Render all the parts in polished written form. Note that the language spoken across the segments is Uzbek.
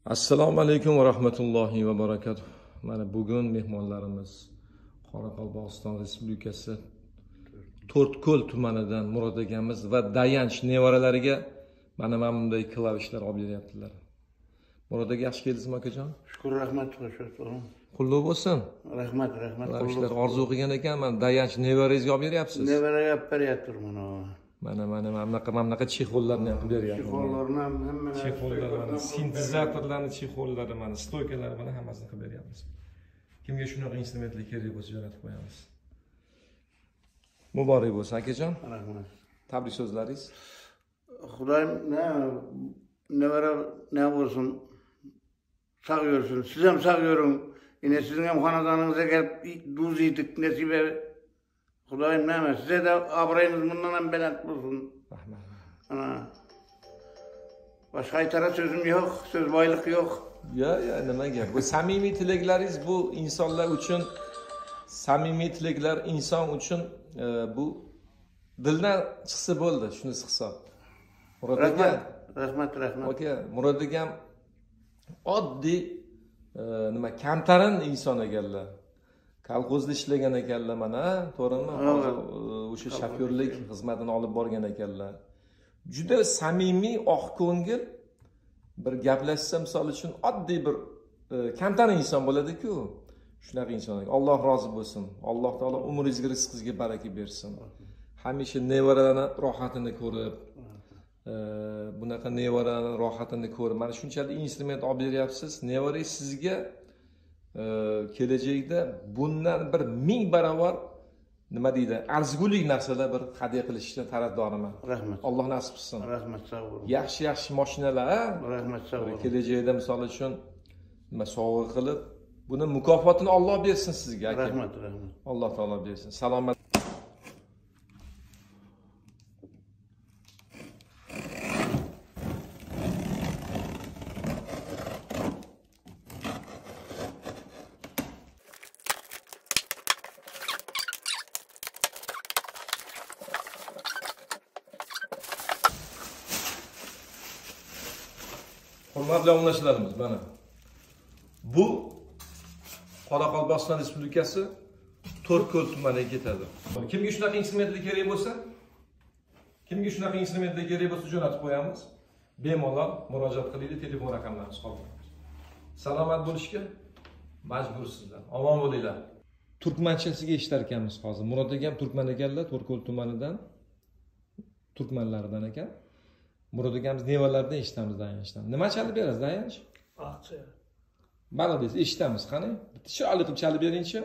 Assalomu alaykum va rahmatullohi va barakatuh. Mana bugun mehmonlarimiz Qoraqalpog'iston Respublikasi To'rtko'l tumanidan Murod akamiz va Dayanch nevaralariga mana bunday klavishlar olib beryaptilar. Murod aka, yaxshi keldingizmi akajon? Shukr, rahmat, Qulluq bo'lsin. Rahmat. Klavishlar orzu qilgan ekan, mana Dayanch nevarangizga olib beryapsiz. Nevaraga olib beryapman. Mana chexollarni ham qilib beryapman. Chexollarni ham hammasini. Chexollar mana sintezatorlarni chexollari mana stoykalari mana hammasini qilib beryapmiz. Kimga shunaqa instrumentlar kerak bo'lsa jo'natib qo'yamiz. Muborak bo'lsin akajon. Rahmat. Tabrik so'zlaringiz. Xudoyim nevara ne bo'lsin, sog' yursin. Siz ham sog' yuring. Yine sizin ham xonadoningizga kelib duz yedik nasib Xudoyim nima, sizga de obro'yingiz bundan ham baland bo'lsin. Rahmat. Ana boshqa aytara so'zim yo'q, so'z boylik yo'q. Ya, nima gap? Bu samimiy tilaklaringiz bu insonlar uchun, samimiy tilaklar inson uchun bu dildan chiqsa bo'ldi, shunisi hisob. Murod aka, rahmat. Aka, Murod akam oddiy kamtarin inson ekanlar. Kolxozda ishlagan ekanlar mana, to'g'rimi? Hozir o'sha shofyorlik xizmatini olib borgan ekanlar. Juda samimiy, oq ko'ngil bir gaplashsa misol uchun oddiy bir kamtarin inson bo'ladi-ku. Shunaqa inson. Alloh rozi bo'lsin. Alloh taolo umringizga, rizqingizga baraka bersin. Hamisha nevaralarning rohatini ko'rib, bunaqa nevaralarning rohatini ko'rib, mana shunchalik instrument olib beryapsiz. Nevarangiz sizga kelajakda bundan bir 1000 barobar nima deydi, arzigulik narsalar bir hadya qilishdan tarafdoriman. Rahmat. Alloh nasib qilsin. Rahmat, sog' bo'ling. Yaxshi mashinalar, Rahmat, sog' bo'ling. kelajakda misol uchun nima sovg'a qilib, buni mukofotini Alloh bersin sizga aka. Rahmat. Alloh taolo bersin. Salomat. Hurmatli obunachilarimiz, mana bu Qoraqalpog'iston Respublikasi To'rtko'l tumaniga ketadi. Kimga shunaqa instrumentlar kerak bo'lsa, jo'natib qo'yamiz. Bemalol murojaat qilinglar, telefon raqamlarimiz qoldiramiz. Salomat bo'lishga majbursizlar. Omon bo'linglar. Turkmanchasiga eshitar ekanmiz hozir. Murod akam turkman ekanlar, To'rtko'l tumanidan, turkmanlardan ekan. Murod akamiz nevalardan eshitamiz Dayanchdan. Nima chalib berasiz Dayanch? Aqcha. Balodiz eshitamiz, qani? Chiroyli qilib chalib beringchi.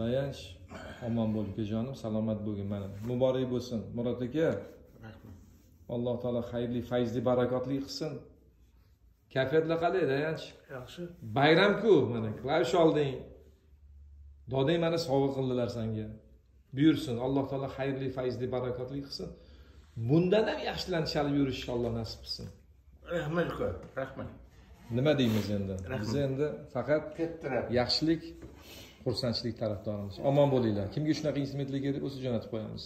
Dayanch, omon bo'l ukajonim, salomat bo'lgin mana. Muborak bo'lsin Murod aka. Rahmat. Alloh taolo xayrli, fayzli, barakotli qilsin. Kayfiyatlar qalay Dayanch? Yaxshi. Bayram-ku, mana klavish olding. Doding mana sovg'a qildilar senga. Buyursin, Alloh taolo xayrli, fayzli, barakotli qilsin. Bundan ham yaxshilarni chalib yurishni Alloh nasib qilsin. Rahmat uka. Rahmat. Nima deymiz endi? Biz endi faqat yaxshilik, xursandchilik tarafdorimiz. Omon bo'linglar. Kimga shunaqa instrumentlar kerak bo'lsa jo'natib qo'yamiz.